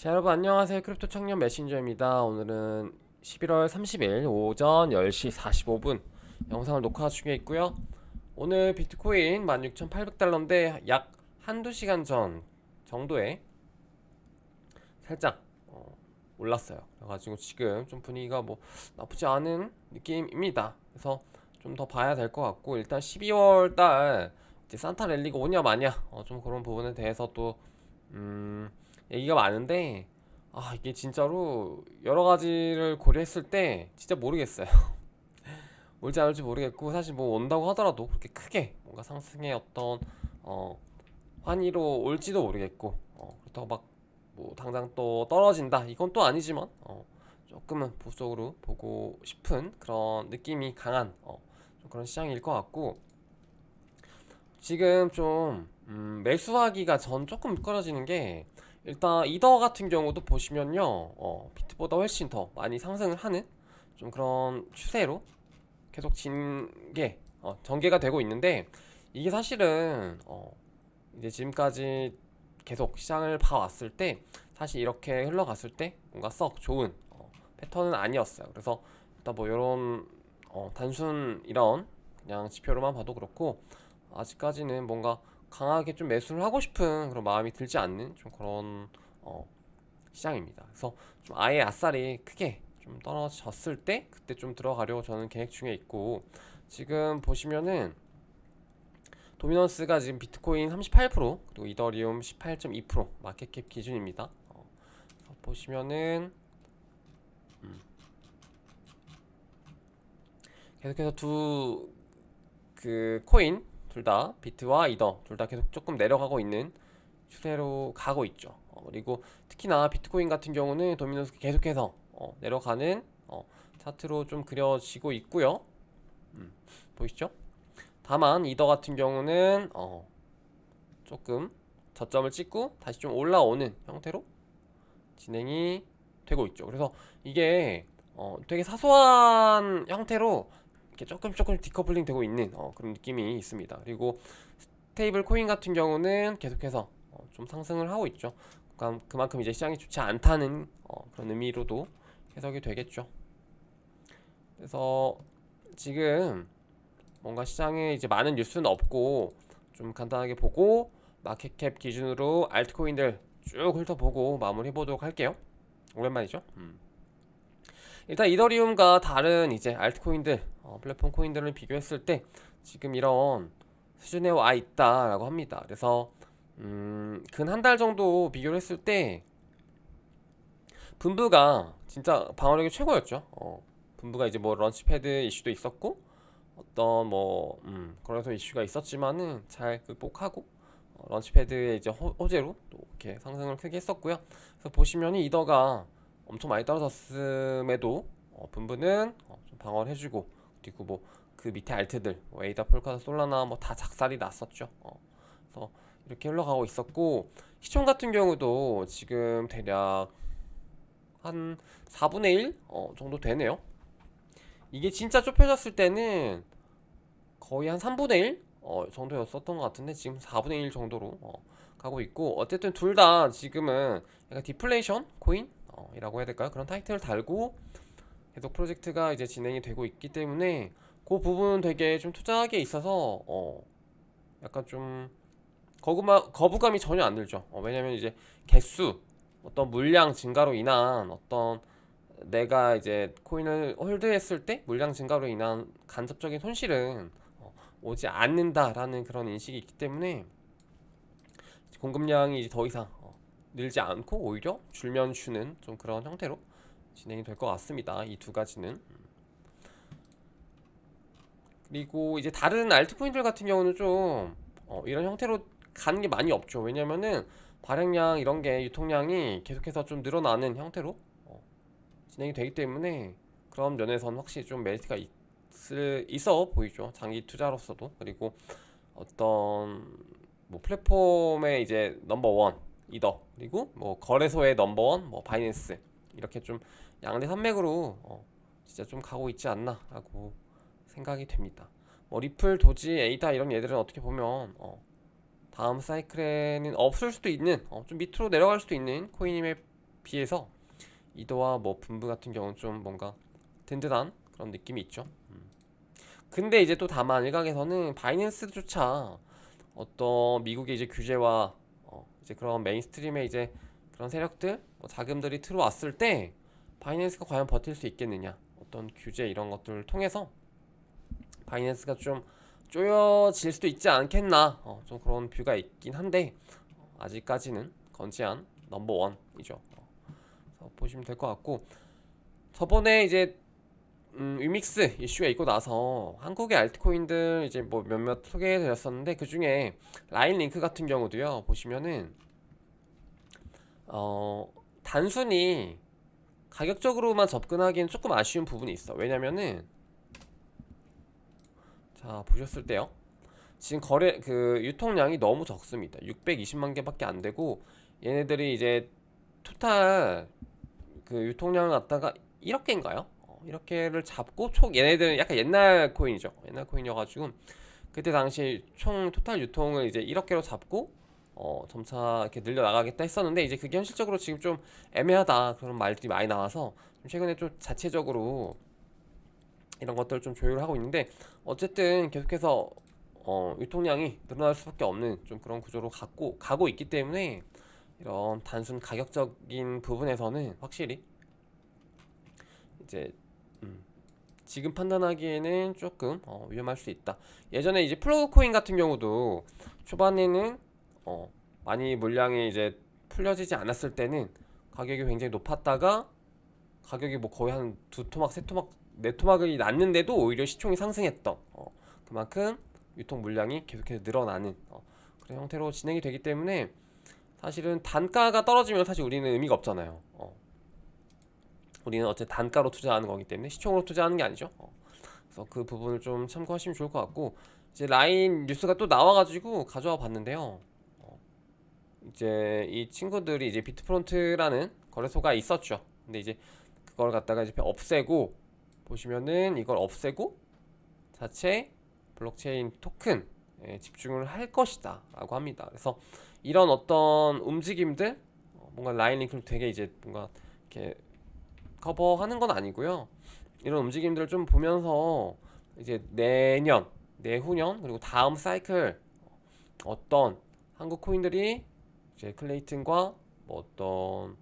자, 여러분 안녕하세요. 크립토 청년 메신저입니다. 오늘은 11월 30일 오전 10시 45분 영상을 녹화 중에 있고요. 오늘 비트코인 16,800달러인데 약 한두 시간 전 정도에 살짝 올랐어요. 그래가지고 지금 좀 분위기가 뭐 나쁘지 않은 느낌입니다. 그래서 좀 더 봐야 될 것 같고, 일단 12월 달 이제 산타 랠리가 오냐 마냐 좀 그런 부분에 대해서 또 얘기가 많은데, 이게 진짜로 여러 가지를 고려했을 때 진짜 모르겠어요. 올지 안 올지 모르겠고, 사실 뭐 온다고 하더라도 그렇게 크게 뭔가 상승의 어떤 어, 환희로 올지도 모르겠고, 그렇다고 막 뭐 당장 또 떨어진다 이건 또 아니지만, 조금은 보수적으로 보고 싶은 그런 느낌이 강한 좀 그런 시장일 것 같고, 지금 좀 매수하기가 전 조금 미끄러지는 게, 일단 이더 같은 경우도 보시면요, 비트보다 훨씬 더 많이 상승을 하는 좀 그런 추세로 계속 진게 전개가 되고 있는데, 이게 사실은 이제 지금까지 계속 시장을 봐왔을 때 사실 이렇게 흘러갔을 때 뭔가 썩 좋은 패턴은 아니었어요. 그래서 일단 뭐 이런 단순 이런 그냥 지표로만 봐도 그렇고, 아직까지는 뭔가 강하게 좀 매수를 하고 싶은 그런 마음이 들지 않는 좀 그런 시장입니다. 그래서 좀 아예 아싸리 크게 좀 떨어졌을 때 그때 좀 들어가려고 저는 계획 중에 있고, 지금 보시면은 도미넌스가 지금 비트코인 38% 그리고 이더리움 18.2% 마켓캡 기준입니다. 보시면은 계속해서 두 그 코인 둘 다 비트와 이더 둘 다 계속 조금 내려가고 있는 추세로 가고 있죠. 그리고 특히나 비트코인 같은 경우는 도미노스 계속해서 내려가는 차트로 좀 그려지고 있고요. 보이시죠? 다만 이더 같은 경우는 조금 저점을 찍고 다시 좀 올라오는 형태로 진행이 되고 있죠. 그래서 이게 되게 사소한 형태로 이렇게 조금 디커플링 되고 있는 그런 느낌이 있습니다. 그리고 스테이블 코인 같은 경우는 계속해서 좀 상승을 하고 있죠. 그러니까 그만큼 이제 시장이 좋지 않다는 그런 의미로도 해석이 되겠죠. 그래서 지금 뭔가 시장에 이제 많은 뉴스는 없고, 좀 간단하게 보고 마켓캡 기준으로 알트코인들 쭉 훑어보고 마무리 해보도록 할게요. 오랜만이죠. 일단 이더리움과 다른 이제 알트코인들, 플랫폼 코인들을 비교했을 때 지금 이런 수준에 와 있다라고 합니다. 그래서 근 한 달 정도 비교를 했을 때 분부가 진짜 방어력이 최고였죠. 분부가 이제 뭐 런치패드 이슈도 있었고, 어떤 뭐 그래서 이슈가 있었지만은 잘 극복하고, 런치패드의 이제 호재로 또 이렇게 상승을 크게 했었고요. 그래서 보시면 이더가 엄청 많이 떨어졌음에도 분부는 좀 방어를 해주고, 그리고 뭐 그 밑에 알트들 뭐 에이다, 폴카다, 솔라나 뭐 다 작살이 났었죠. 그래서 이렇게 흘러가고 있었고, 시총 같은 경우도 지금 대략 한 4분의 1 정도 되네요. 이게 진짜 좁혀졌을 때는 거의 한 3분의 1 정도였었던 것 같은데, 지금 4분의 1 정도로 가고 있고, 어쨌든 둘 다 지금은 약간 디플레이션 코인 이라고 해야 될까요? 그런 타이틀을 달고 계속 프로젝트가 이제 진행이 되고 있기 때문에 그 부분은 되게 좀 투자하기에 있어서 약간 좀 거부감이 전혀 안 들죠. 왜냐면 이제 개수, 어떤 물량 증가로 인한 어떤, 내가 이제 코인을 홀드했을 때 물량 증가로 인한 간접적인 손실은 오지 않는다라는 그런 인식이 있기 때문에 공급량이 이제 더 이상 늘지 않고 오히려 줄면 주는 좀 그런 형태로 진행이 될 것 같습니다. 이 두 가지는. 그리고 이제 다른 알트코인들 같은 경우는 좀 이런 형태로 가는 게 많이 없죠. 왜냐면은 발행량 이런 게 유통량이 계속해서 좀 늘어나는 형태로 진행이 되기 때문에 그런 면에서는 확실히 좀 메리트가 있어 보이죠. 장기 투자로서도. 그리고 어떤 뭐 플랫폼의 이제 넘버원 이더, 그리고 뭐 거래소의 넘버원 뭐 바이낸스, 이렇게 좀 양대 산맥으로 진짜 좀 가고 있지 않나라고 생각이 됩니다. 뭐 리플, 도지, 에이다 이런 얘들은 어떻게 보면 다음 사이클에는 없을 수도 있는, 좀 밑으로 내려갈 수도 있는 코인임에 비해서 이더와 뭐 분부 같은 경우는 좀 뭔가 든든한 그런 느낌이 있죠. 근데 이제 또 다만 일각에서는 바이낸스조차 어떤 미국의 이제 규제와 이제 그런 메인스트림의 이제 그런 세력들, 뭐 자금들이 들어왔을 때 바이낸스가 과연 버틸 수 있겠느냐, 어떤 규제 이런 것들을 통해서 바이낸스가 좀 쪼여질 수도 있지 않겠나, 좀 그런 뷰가 있긴 한데 아직까지는 건재한 넘버원이죠. 보시면 될 것 같고, 저번에 이제 위믹스 이슈가 있고 나서 한국의 알트코인들 이제 뭐 몇몇 소개해드렸었는데, 그 중에 라인 링크 같은 경우도요, 보시면은 단순히 가격적으로만 접근하기엔 조금 아쉬운 부분이 있어. 왜냐면은 자 보셨을 때요, 지금 거래 그 유통량이 너무 적습니다. 620만 개밖에 안 되고, 얘네들이 이제 토탈 그 유통량을 갖다가 1억 개인가요? 1억 개를 잡고 총, 얘네들은 약간 옛날 코인이죠. 옛날 코인이어가지고 그때 당시 총 토탈 유통을 이제 1억 개로 잡고 점차 이렇게 늘려 나가겠다 했었는데, 이제 그게 현실적으로 지금 좀 애매하다 그런 말들이 많이 나와서 좀 최근에 좀 자체적으로 이런 것들을 좀 조율을 하고 있는데, 어쨌든 계속해서 유통량이 늘어날 수밖에 없는 좀 그런 구조로 가고 있기 때문에, 이런 단순 가격적인 부분에서는 확실히 이제 지금 판단하기에는 조금 위험할 수 있다. 예전에 이제 플러그 코인 같은 경우도 초반에는 많이 물량이 이제 풀려지지 않았을 때는 가격이 굉장히 높았다가, 가격이 뭐 거의 한 두 토막, 세 토막, 네 토막이 났는데도 오히려 시총이 상승했던, 그만큼 유통 물량이 계속해서 늘어나는 그런 형태로 진행이 되기 때문에, 사실은 단가가 떨어지면 사실 우리는 의미가 없잖아요. 우리는 어쨌든 단가로 투자하는 거기 때문에 시총으로 투자하는 게 아니죠. 그래서 그 부분을 좀 참고하시면 좋을 것 같고, 이제 라인 뉴스가 또 나와가지고 가져와 봤는데요. 이제 이 친구들이 이제 비트프론트라는 거래소가 있었죠. 근데 이제 그걸 갖다가 이제 없애고, 보시면은 이걸 없애고 자체 블록체인 토큰에 집중을 할 것이다 라고 합니다. 그래서 이런 어떤 움직임들, 뭔가 라인 링크를 되게 이제 뭔가 이렇게 커버하는 건 아니고요. 이런 움직임들을 좀 보면서 이제 내년, 내후년, 그리고 다음 사이클 어떤 한국 코인들이 이제 클레이튼과 뭐 어떤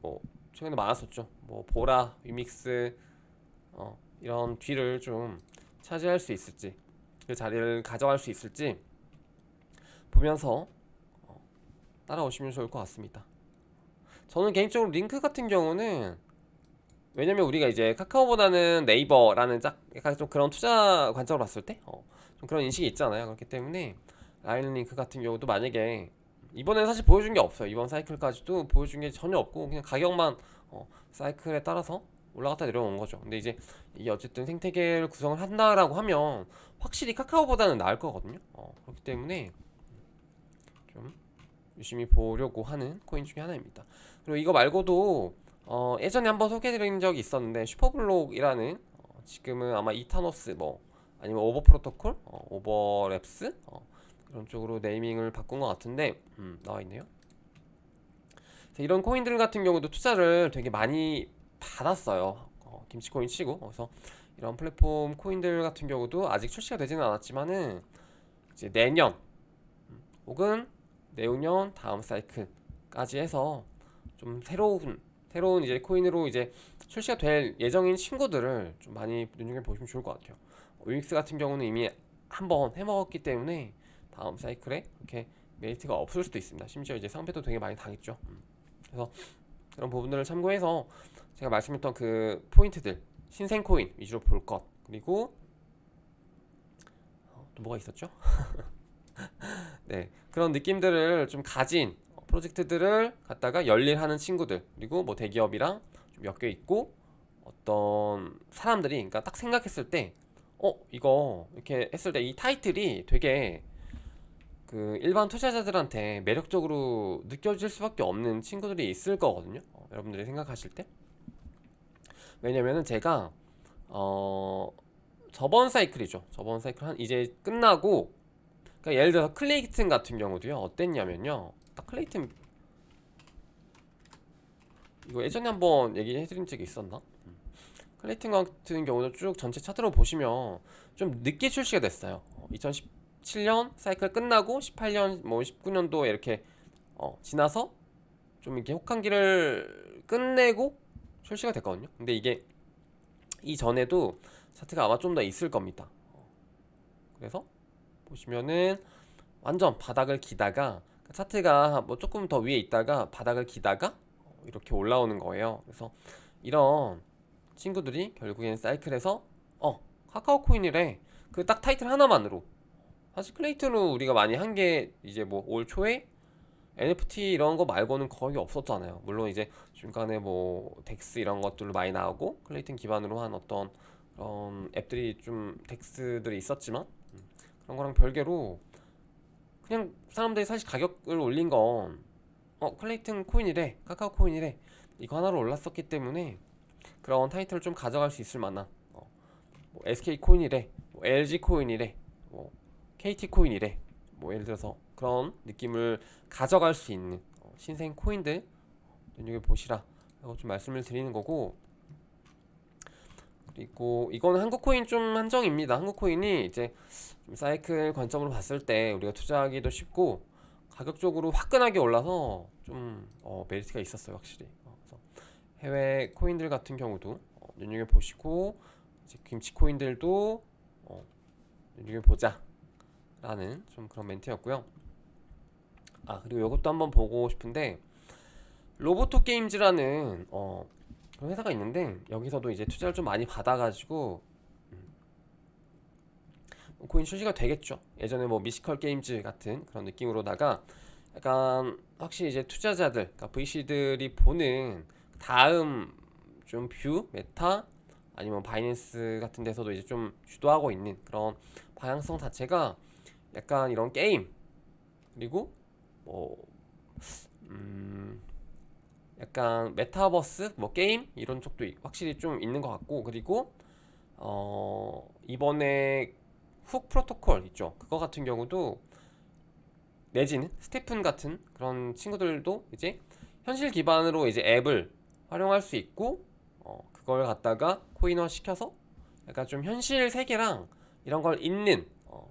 뭐 최근에 많았었죠. 뭐 보라, 위믹스 이런 뒤를 좀 차지할 수 있을지, 그 자리를 가져갈 수 있을지 보면서 따라오시면 좋을 것 같습니다. 저는 개인적으로 링크 같은 경우는, 왜냐면 우리가 이제 카카오보다는 네이버라는 약간 좀 그런 투자 관점으로 봤을 때 좀 그런 인식이 있잖아요. 그렇기 때문에 라인 링크 같은 경우도 만약에 이번에는 사실 보여준 게 없어요. 이번 사이클까지도 보여준 게 전혀 없고, 그냥 가격만 사이클에 따라서 올라갔다 내려오는 거죠. 근데 이제 이게 어쨌든 생태계를 구성을 한다라고 하면 확실히 카카오보다는 나을 거거든요. 그렇기 때문에 좀 열심히 보려고 하는 코인 중에 하나입니다. 그리고 이거 말고도 예전에 한번 소개해드린 적이 있었는데, 슈퍼블록이라는 지금은 아마 이타노스 뭐 아니면 오버 프로토콜, 오버랩스 그런 쪽으로 네이밍을 바꾼 것 같은데 나와 있네요. 이런 코인들 같은 경우도 투자를 되게 많이 받았어요. 김치코인 치고. 그래서 이런 플랫폼 코인들 같은 경우도 아직 출시가 되지는 않았지만은 이제 내년 혹은 내후년 다음 사이클까지 해서 좀 새로운 이제 코인으로 이제 출시가 될 예정인 친구들을 좀 많이 눈여겨 보시면 좋을 것 같아요. OX 같은 경우는 이미 한번 해먹었기 때문에 다음 사이클에 그렇게 메리트가 없을 수도 있습니다. 심지어 이제 상패도 되게 많이 당했죠. 그래서 그런 부분들을 참고해서 제가 말씀했던 그 포인트들, 신생 코인 위주로 볼 것, 그리고 또 뭐가 있었죠? 네, 그런 느낌들을 좀 가진 프로젝트들을 갖다가 열일하는 친구들, 그리고 뭐 대기업이랑 좀 엮여 있고, 어떤 사람들이 그러니까 딱 생각했을 때 이거 이렇게 했을 때 이 타이틀이 되게 그 일반 투자자들한테 매력적으로 느껴질 수밖에 없는 친구들이 있을 거거든요. 여러분들이 생각하실 때. 왜냐면은 제가 저번 사이클이죠. 저번 사이클 한 이제 끝나고, 그러니까 예를 들어서 클레이튼 같은 경우도요. 어땠냐면요. 딱 클레이튼 이거 예전에 한번 얘기해드린 적이 있었나? 클레이튼 같은 경우는 쭉 전체 차트로 보시면 좀 늦게 출시가 됐어요. 2017년 사이클 끝나고 18년 뭐 19년도에 이렇게 지나서 좀 이렇게 혹한기를 끝내고 출시가 됐거든요. 근데 이게 이전에도 차트가 아마 좀 더 있을 겁니다. 그래서 보시면은 완전 바닥을 기다가 차트가 뭐 조금 더 위에 있다가 바닥을 기다가 이렇게 올라오는 거예요. 그래서 이런 친구들이 결국엔 사이클에서 카카오 코인이래 그 딱 타이틀 하나만으로 사실 클레이트로 우리가 많이 한 게 이제 뭐 올 초에 NFT 이런 거 말고는 거의 없었잖아요. 물론 이제 중간에 뭐 덱스 이런 것들로 많이 나오고 클레이튼 기반으로 한 어떤 앱들이 좀 덱스들이 있었지만 그런 거랑 별개로 그냥 사람들이 사실 가격을 올린 건 클레이튼 코인이래 카카오 코인이래 이거 하나로 올랐었기 때문에 그런 타이틀을 좀 가져갈 수 있을 만한 뭐 SK 코인이래 뭐 LG 코인이래 뭐 KT 코인이래 뭐 예를 들어서 그런 느낌을 가져갈 수 있는 신생 코인들 눈여겨보시라 라고 좀 말씀을 드리는 거고, 그리고 이거는 한국 코인 좀 한정입니다. 한국 코인이 이제 좀 사이클 관점으로 봤을 때 우리가 투자하기도 쉽고 가격적으로 화끈하게 올라서 좀 메리트가 있었어요 확실히. 그래서 해외 코인들 같은 경우도 눈여겨보시고 이제 김치 코인들도 눈여겨보자 라는 좀 그런 멘트였고요. 그리고 이것도 한번 보고 싶은데 로보토 게임즈라는 그런 회사가 있는데 여기서도 이제 투자를 좀 많이 받아가지고 코인 출시가 되겠죠. 예전에 뭐 미시컬 게임즈 같은 그런 느낌으로다가 약간 확실히 이제 투자자들, 그러니까 VC들이 보는 다음 좀 뷰, 메타 아니면 바이낸스 같은 데서도 이제 좀 주도하고 있는 그런 방향성 자체가 약간 이런 게임 그리고 뭐 약간 메타버스 뭐 게임 이런 쪽도 확실히 좀 있는 것 같고, 그리고 이번에 훅 프로토콜 있죠. 그거 같은 경우도 내지는 스테픈 같은 그런 친구들도 이제 현실 기반으로 이제 앱을 활용할 수 있고 그걸 갖다가 코인화 시켜서 약간 좀 현실 세계랑 이런 걸 잇는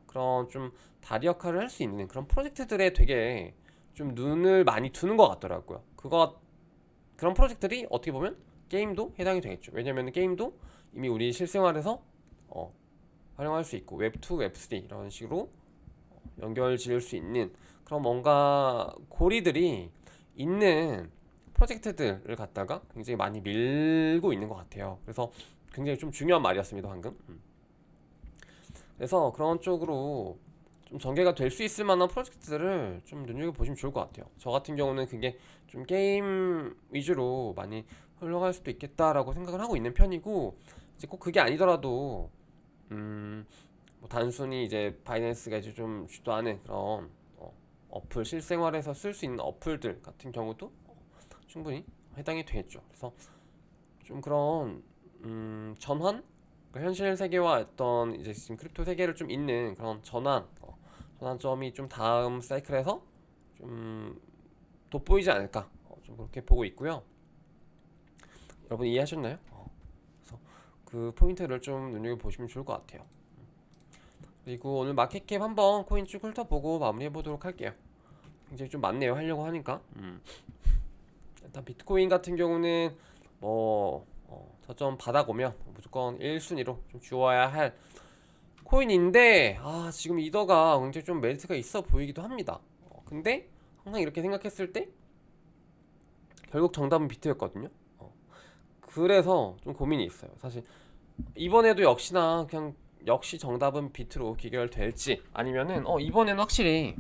그런 좀 다리 역할을 할 수 있는 그런 프로젝트들에 되게 좀 눈을 많이 두는 것 같더라고요. 그런 프로젝트들이 어떻게 보면 게임도 해당이 되겠죠. 왜냐면 게임도 이미 우리 실생활에서 활용할 수 있고 웹2, 웹3 이런 식으로 연결 지을 수 있는 그런 뭔가 고리들이 있는 프로젝트들을 갖다가 굉장히 많이 밀고 있는 것 같아요. 그래서 굉장히 좀 중요한 말이었습니다, 방금. 그래서 그런 쪽으로 좀 전개가 될 수 있을 만한 프로젝트들을 좀 눈여겨보시면 좋을 것 같아요. 저 같은 경우는 그게 좀 게임 위주로 많이 흘러갈 수도 있겠다라고 생각을 하고 있는 편이고, 이제 꼭 그게 아니더라도 뭐 단순히 이제 바이낸스가 이제 좀 주도하는 그런 어플 실생활에서 쓸 수 있는 어플들 같은 경우도 충분히 해당이 되겠죠. 그래서 좀 그런 전환, 그러니까 현실 세계와 어떤 이제 지금 크립토 세계를 좀 잇는 그런 전환점이 좀 다음 사이클에서 좀 돋보이지 않을까 좀 그렇게 보고 있고요. 여러분 이해하셨나요? 그래서 그 포인트를 좀 눈여겨 보시면 좋을 것 같아요. 그리고 오늘 마켓캡 한번 코인 쭉 훑어보고 마무리해 보도록 할게요. 굉장히 좀 많네요 하려고 하니까. 일단 비트코인 같은 경우는 뭐 저점 바닥오면 무조건 1순위로 좀 주어야 할 코인인데 지금 이더가 굉장히 좀 메리트가 있어 보이기도 합니다. 근데 항상 이렇게 생각했을 때 결국 정답은 비트였거든요. 그래서 좀 고민이 있어요. 사실 이번에도 역시나 그냥 역시 정답은 비트로 귀결될지 아니면은 이번에는 확실히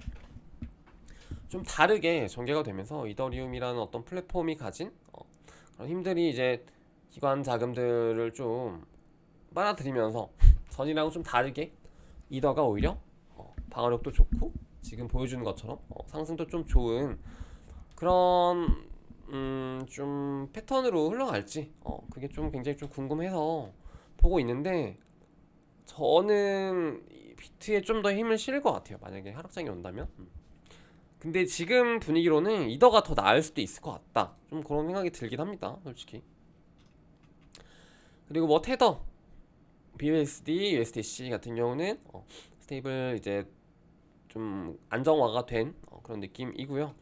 좀 다르게 전개가 되면서 이더리움이라는 어떤 플랫폼이 가진 그런 힘들이 이제 기관 자금들을 좀 빨아들이면서 전이랑은 좀 다르게 이더가 오히려 방어력도 좋고 지금 보여주는 것처럼 상승도 좀 좋은 그런 좀 패턴으로 흘러갈지 그게 좀 굉장히 좀 궁금해서 보고 있는데, 저는 이 비트에 좀 더 힘을 실을 것 같아요. 만약에 하락장이 온다면. 근데 지금 분위기로는 이더가 더 나을 수도 있을 것 같다. 좀 그런 생각이 들긴 합니다, 솔직히. 그리고 뭐 테더, BUSD, USDC 같은 경우는 스테이블 이제 좀 안정화가 된 그런 느낌이고요.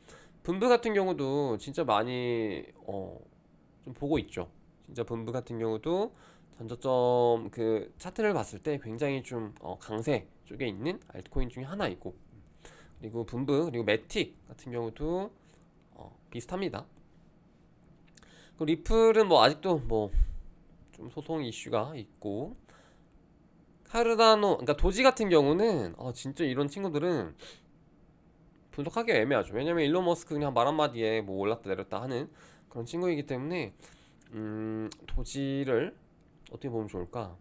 분부 같은 경우도 진짜 많이 좀 보고 있죠. 진짜 분부 같은 경우도 전저점 그 차트를 봤을 때 굉장히 좀 강세 쪽에 있는 알트코인 중에 하나이고, 그리고 분부 그리고 매틱 같은 경우도 비슷합니다. 그 리플은 뭐 아직도 뭐 좀 소송 이슈가 있고, 카르다노 그러니까 도지 같은 경우는 진짜 이런 친구들은 분석하기가 애매하죠. 왜냐면 일론 머스크 그냥 말 한마디에 뭐 올랐다 내렸다 하는 그런 친구이기 때문에 도지를 어떻게 보면 좋을까?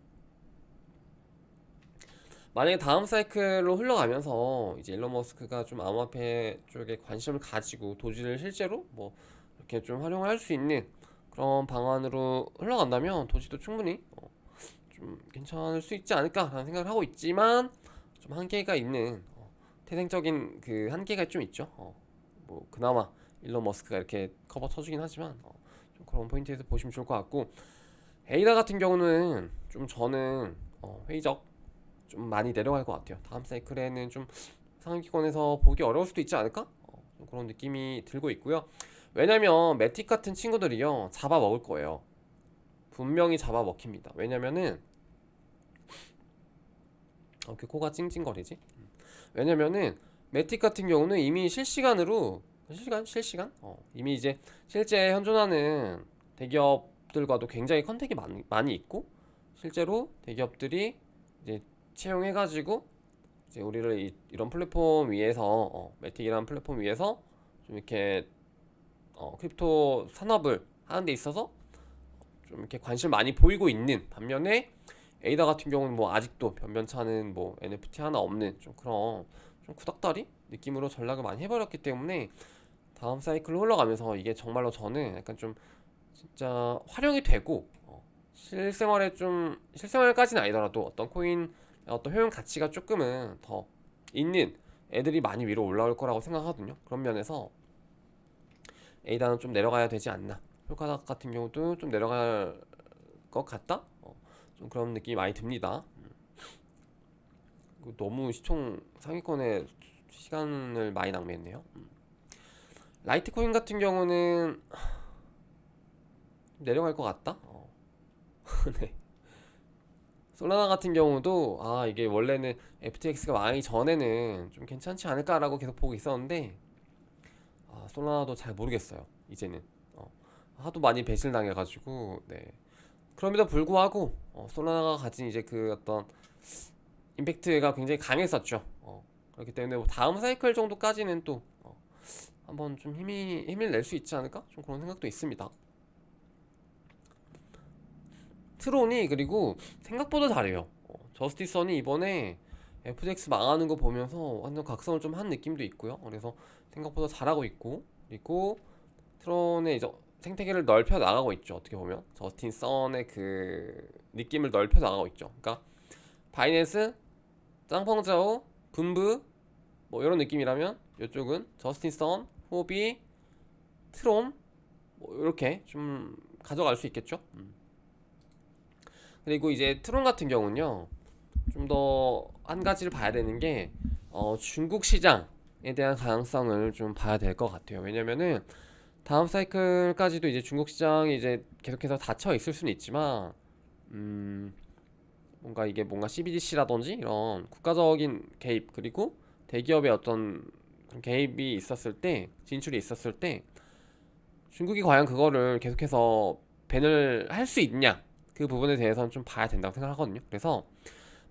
만약에 다음 사이클로 흘러가면서 이제 일론 머스크가 좀 암호화폐 쪽에 관심을 가지고 도지를 실제로 뭐 이렇게 좀 활용할 수 있는 그런 방안으로 흘러간다면 도지도 충분히 좀 괜찮을 수 있지 않을까라는 생각을 하고 있지만, 좀 한계가 있는 태생적인 그 한계가 좀 있죠. 뭐 그나마 일론 머스크가 이렇게 커버 쳐주긴 하지만 좀 그런 포인트에서 보시면 좋을 것 같고, 에이다 같은 경우는 좀 저는 회의적 좀 많이 내려갈 것 같아요. 다음 사이클에는 좀 상위권에서 보기 어려울 수도 있지 않을까? 좀 그런 느낌이 들고 있고요. 왜냐면 매틱 같은 친구들이요 잡아먹을 거예요. 분명히 잡아먹힙니다. 왜냐면은 이렇게 코가 찡찡거리지? 왜냐면은 매틱 같은 경우는 이미 실시간? 이미 이제 실제 현존하는 대기업들과도 굉장히 컨택이 많이 있고, 실제로 대기업들이 이제 채용해가지고 이제 우리를 이런 플랫폼 위에서 매틱이라는 플랫폼 위에서 좀 이렇게 크립토 산업을 하는 데 있어서 좀 이렇게 관심을 많이 보이고 있는 반면에, 에이다 같은 경우는 뭐 아직도 변변찮은 뭐 NFT 하나 없는 좀 그런 좀 구닥다리 느낌으로 전략을 많이 해버렸기 때문에, 다음 사이클로 흘러가면서 이게 정말로 저는 약간 좀 진짜 활용이 되고 실생활에 좀 실생활까지는 아니더라도 어떤 코인 어떤 효용 가치가 조금은 더 있는 애들이 많이 위로 올라올 거라고 생각하거든요. 그런 면에서 에이다는 좀 내려가야 되지 않나. 효과닥 같은 경우도 좀 내려갈 것 같다. 좀 그런 느낌이 많이 듭니다. 너무 시총 상위권에 시간을 많이 낭비했네요. 라이트코인 같은 경우는 내려갈 것 같다. 네. 솔라나 같은 경우도 이게 원래는 FTX가 망하기 전에는 좀 괜찮지 않을까라고 계속 보고 있었는데, 솔라나도 잘 모르겠어요 이제는. 하도 많이 배신을 당해가지고. 네. 그럼에도 불구하고 솔라나가 가진 이제 그 어떤 임팩트가 굉장히 강했었죠. 그렇기 때문에 뭐 다음 사이클 정도까지는 또 한번 좀 힘을 낼 수 있지 않을까? 좀 그런 생각도 있습니다. 트론이 그리고 생각보다 잘해요. 저스티선이 이번에 FTX 망하는 거 보면서 완전 각성을 좀 한 느낌도 있고요. 그래서 생각보다 잘하고 있고, 그리고 트론의 이제 생태계를 넓혀 나가고 있죠. 어떻게 보면 저스틴 선의 그 느낌을 넓혀 나가고 있죠. 그러니까 바이낸스, 짱펑자오, 분부 뭐 이런 느낌이라면, 이쪽은 저스틴 선, 호비, 트론 뭐 이렇게 좀 가져갈 수 있겠죠. 그리고 이제 트론 같은 경우는요, 좀 더 한 가지를 봐야 되는 게 중국 시장에 대한 가능성을 좀 봐야 될 것 같아요. 왜냐면은 다음 사이클까지도 이제 중국 시장이 이제 계속해서 닫혀 있을 수는 있지만, 뭔가 이게 뭔가 CBDC라든지 이런 국가적인 개입, 그리고 대기업의 어떤 그런 개입이 있었을 때, 진출이 있었을 때 중국이 과연 그거를 계속해서 밴을 할 수 있냐, 그 부분에 대해서는 좀 봐야 된다고 생각하거든요. 그래서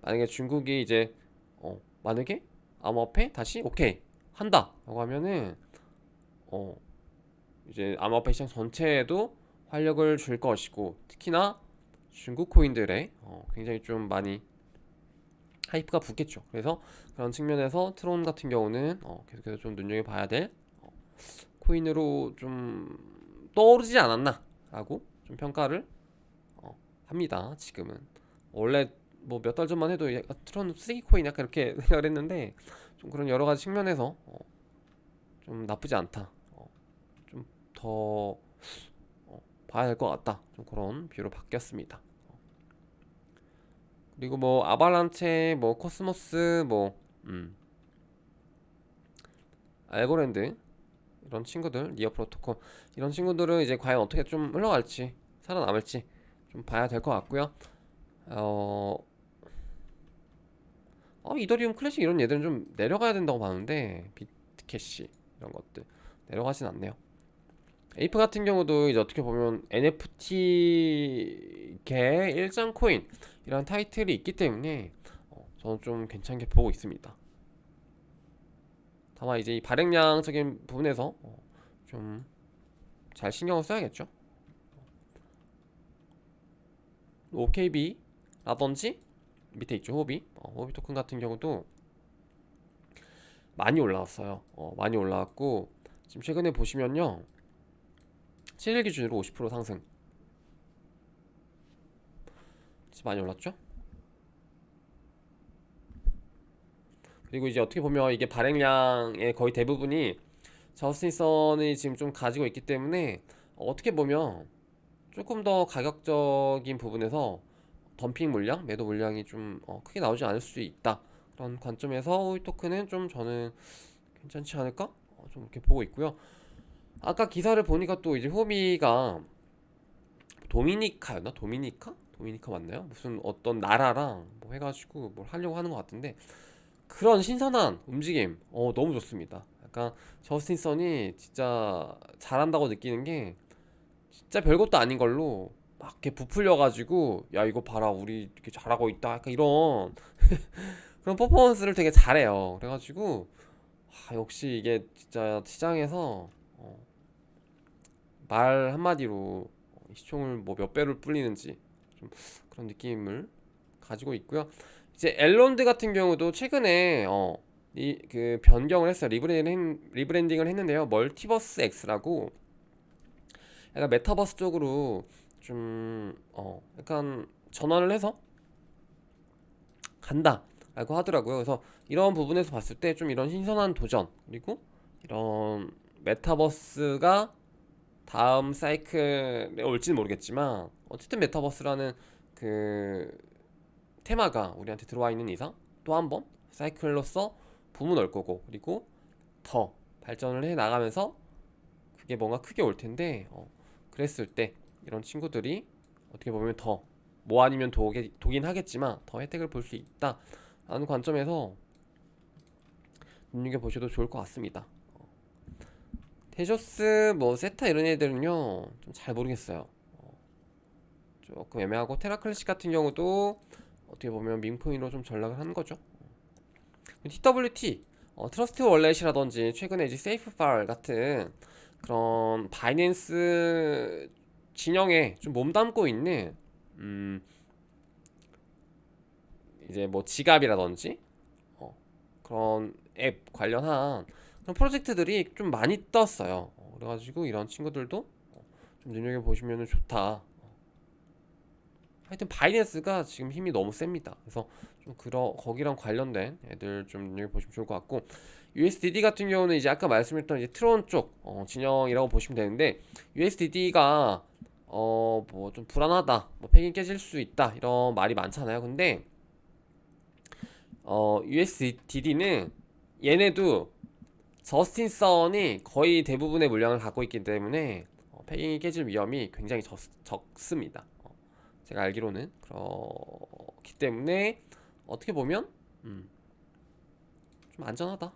만약에 중국이 이제 만약에 암호화폐 다시 오케이 한다라고 하면은 어 이제 암호화폐 시장 전체에도 활력을 줄 것이고, 특히나 중국 코인들의 굉장히 좀 많이 하이프가 붙겠죠. 그래서 그런 측면에서 트론 같은 경우는 계속해서 좀 눈여겨봐야 될 코인으로 좀 떠오르지 않았나라고 좀 평가를 합니다. 지금은 원래 뭐 몇 달 전만 해도 트론 쓰레기 코인 약간 이렇게 생각을 했는데, 좀 그런 여러 가지 측면에서 좀 나쁘지 않다. 좀 더 봐야 될 것 같다. 좀 그런 뷰로 바뀌었습니다. 그리고 뭐 아발란체, 뭐 코스모스, 뭐 알고랜드 이런 친구들, 니어 프로토콜 이런 친구들은 이제 과연 어떻게 좀 흘러갈지 살아남을지 좀 봐야 될 것 같고요. 어, 이더리움 클래식 이런 얘들은 좀 내려가야 된다고 봤는데 비트캐시 이런 것들 내려가진 않네요. 에이프 같은 경우도 이제 어떻게 보면 NFT계 일장 코인 이런 타이틀이 있기 때문에 저는 좀 괜찮게 보고 있습니다. 다만 이제 이 발행량적인 부분에서 좀 잘 신경을 써야겠죠. OKB라든지 밑에 있죠, 호비. 호비 토큰 같은 경우도 많이 올라왔어요. 많이 올라왔고 지금 최근에 보시면요, 7일 기준으로 50% 상승. 진짜 많이 올랐죠? 그리고 이제 어떻게 보면 이게 발행량의 거의 대부분이 저스틴 선이 지금 좀 가지고 있기 때문에 어떻게 보면 조금 더 가격적인 부분에서 덤핑 물량, 매도 물량이 좀 크게 나오지 않을 수 있다. 그런 관점에서 호이 토큰은 좀 저는 괜찮지 않을까? 좀 이렇게 보고 있고요. 아까 기사를 보니까 또 이제 호비가 도미니카였나? 도미니카 맞나요? 무슨 어떤 나라랑 뭐 해가지고 뭘 하려고 하는 것 같은데 그런 신선한 움직임 너무 좋습니다. 약간 저스틴 선이 진짜 잘한다고 느끼는 게 진짜 별것도 아닌 걸로 막 이렇게 부풀려가지고 야 이거 봐라 우리 이렇게 잘하고 있다 약간 이런 그런 퍼포먼스를 되게 잘해요. 그래가지고 역시 이게 진짜 시장에서 말 한마디로 시총을 뭐 몇 배를 불리는지 좀 그런 느낌을 가지고 있고요. 이제 엘론드 같은 경우도 최근에 이 그 변경을 했어요. 리브랜딩을 했는데요. 멀티버스 X라고 약간 메타버스 쪽으로 좀 약간 전환을 해서 간다라고 하더라고요. 그래서 이런 부분에서 봤을 때 좀 이런 신선한 도전 그리고 이런 메타버스가 다음 사이클에 올지는 모르겠지만 어쨌든 메타버스라는 그 테마가 우리한테 들어와 있는 이상 또 한 번 사이클로서 붐은 올 거고 그리고 더 발전을 해 나가면서 그게 뭔가 크게 올 텐데 그랬을 때 이런 친구들이 어떻게 보면 더 뭐 아니면 도긴 하겠지만 더 혜택을 볼 수 있다라는 관점에서 눈여겨보셔도 좋을 것 같습니다. 테조스 뭐 세타 이런 애들은요 좀 잘 모르겠어요. 조금 애매하고 테라클래식 같은 경우도 어떻게 보면 민코인으로 좀 전락을 하는 거죠. TWT 트러스트 월렛이라든지 최근에 이제 세이프팔 같은 그런 바이낸스 진영에 좀 몸담고 있는 이제 뭐 지갑이라든지 그런 앱 관련한 그런 프로젝트들이 좀 많이 떴어요. 그래가지고 이런 친구들도 좀 눈여겨 보시면 좋다. 하여튼 바이낸스가 지금 힘이 너무 셉니다. 그래서 좀 거기랑 관련된 애들 좀 눈여겨보시면 좋을 것 같고 USDD 같은 경우는 이제 아까 말씀드렸던 이제 트론 쪽 진영이라고 보시면 되는데 USDD가 뭐 좀 불안하다, 뭐 팩이 깨질 수 있다 이런 말이 많잖아요. 근데 USDD는 얘네도 저스틴 선이 거의 대부분의 물량을 갖고 있기 때문에 패깅이 깨질 위험이 굉장히 적습니다. 제가 알기로는 그렇기 때문에 어떻게 보면 좀 안전하다.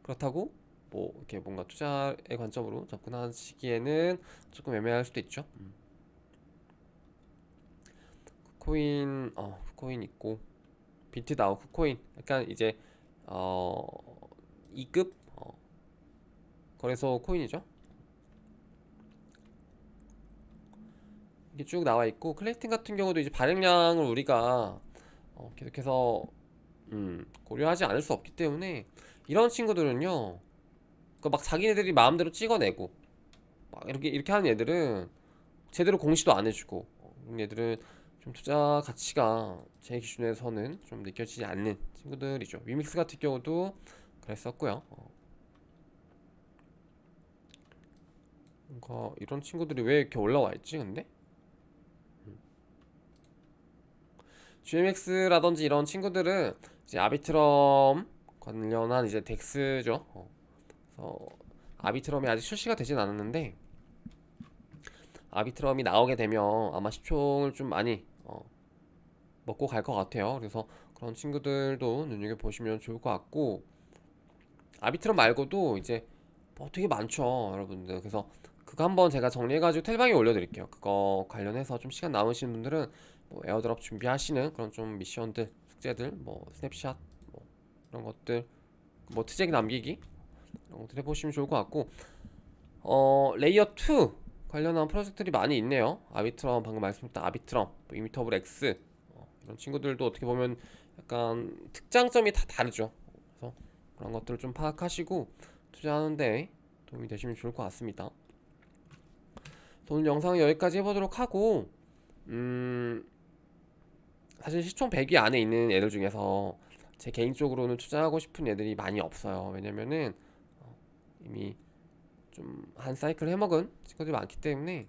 그렇다고 뭐 이렇게 뭔가 투자의 관점으로 접근하시기에는 조금 애매할 수도 있죠. 쿠코인 있고 비트다오 쿠코인 약간 이제 어 2급 거래소 코인이죠. 이게 쭉 나와 있고 클레이튼 같은 경우도 이제 발행량을 우리가 계속해서 고려하지 않을 수 없기 때문에 이런 친구들은요 그 막 자기네들이 마음대로 찍어내고 막 이렇게 하는 애들은 제대로 공시도 안 해주고 이런 애들은 좀 투자 가치가 제 기준에서는 좀 느껴지지 않는 친구들이죠. 위믹스 같은 경우도 그랬었고요. 뭔가 이런 친구들이 왜 이렇게 올라와 있지 근데? GMX라든지 이런 친구들은 이제 아비트럼 관련한 이제 덱스죠. 그래서 아비트럼이 아직 출시가 되진 않았는데 아비트럼이 나오게 되면 아마 10총을 좀 많이 먹고 갈 것 같아요. 그래서 그런 친구들도 눈여겨보시면 좋을 것 같고 아비트럼 말고도 이제 뭐 되게 많죠 여러분들. 그래서 그거 한번 제가 정리해가지고 텔방에 올려드릴게요. 그거 관련해서 좀 시간 남으신 분들은 뭐 에어드랍 준비하시는 그런 좀 미션들 숙제들 뭐 스냅샷 뭐 이런 것들 뭐 트잭 남기기 이런 것들 해보시면 좋을 것 같고 레이어 2 관련한 프로젝트들이 많이 있네요. 아비트럼 방금 말씀드렸던 아비트럼 뭐 이미터블 X 이런 친구들도 어떻게 보면 약간 특장점이 다 다르죠. 그래서 그런 것들을 좀 파악하시고 투자하는데 도움이 되시면 좋을 것 같습니다. 오늘 영상은 여기까지 해보도록 하고 사실 시총 100위 안에 있는 애들 중에서 제 개인적으로는 투자하고 싶은 애들이 많이 없어요. 왜냐면은 이미 좀 한 사이클 해먹은 친구들이 많기 때문에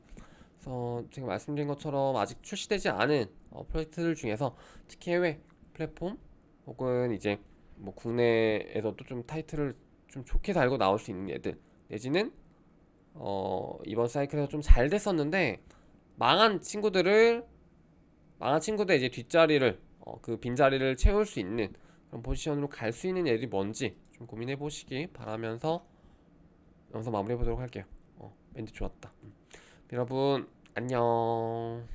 그래서 제가 말씀드린 것처럼 아직 출시되지 않은 프로젝트들 중에서 특히 해외 플랫폼 혹은 이제 뭐 국내에서도 좀 타이틀을 좀 좋게 달고 나올 수 있는 애들 내지는 이번 사이클에서 좀 잘 됐었는데 망한 친구들을 망한 친구들 이제 뒷자리를 그 빈자리를 채울 수 있는 그런 포지션으로 갈 수 있는 애들이 뭔지 좀 고민해 보시기 바라면서 영상 마무리해 보도록 할게요. 멘트 좋았다. 여러분 안녕.